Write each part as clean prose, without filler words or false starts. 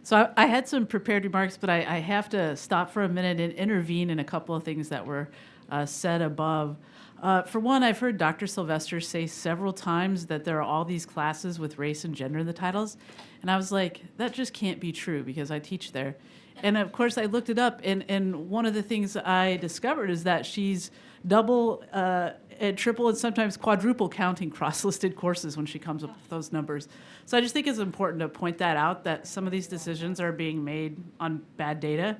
So I had some prepared remarks, but I have to stop for a minute and intervene in a couple of things that were said above. For one, I've heard Dr. Sylvester say several times that there are all these classes with race and gender in the titles. And I was like, that just can't be true because I teach there. And of course, I looked it up, and one of the things I discovered is that she's double and triple and sometimes quadruple counting cross-listed courses when she comes up with those numbers. So I just think it's important to point that out, that some of these decisions are being made on bad data.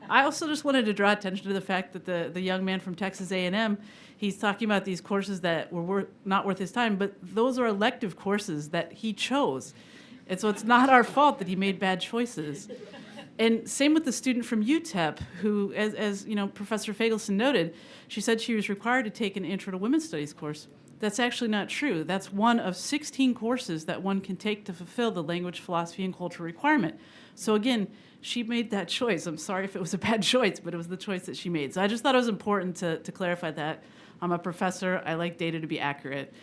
I also just wanted to draw attention to the fact that the young man from Texas A&M, he's talking about these courses that were not worth his time, but those are elective courses that he chose. And so it's not our fault that he made bad choices. And same with the student from UTEP, who, as you know, Professor Fagelson noted, she said she was required to take an Intro to Women's Studies course. That's actually not true. That's one of 16 courses that one can take to fulfill the language, philosophy, and culture requirement. So again, she made that choice. I'm sorry if it was a bad choice, but it was the choice that she made. So I just thought it was important to clarify that. I'm a professor. I like data to be accurate.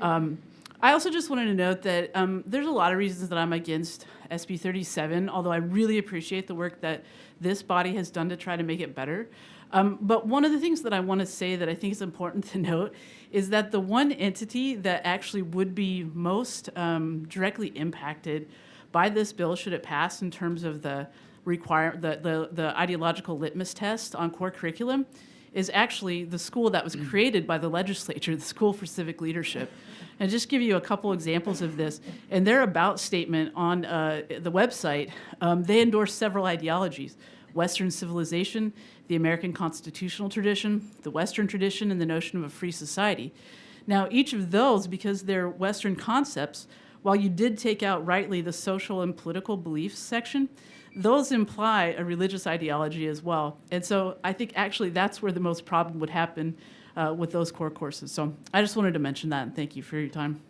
I also just wanted to note that there's a lot of reasons that I'm against SB 37, although I really appreciate the work that this body has done to try to make it better. But one of the things that I want to say that I think is important to note is that the one entity that actually would be most directly impacted by this bill, should it pass, in terms of the ideological litmus test on core curriculum, is actually the school that was created by the legislature, the School for Civic Leadership. And just give you a couple examples of this. In their about statement on the website, they endorse several ideologies: Western civilization, the American constitutional tradition, the Western tradition, and the notion of a free society. Now, each of those, because they're Western concepts, while you did take out rightly the social and political beliefs section, those imply a religious ideology as well. And so I think actually that's where the most problem would happen with those core courses. So I just wanted to mention that, and thank you for your time.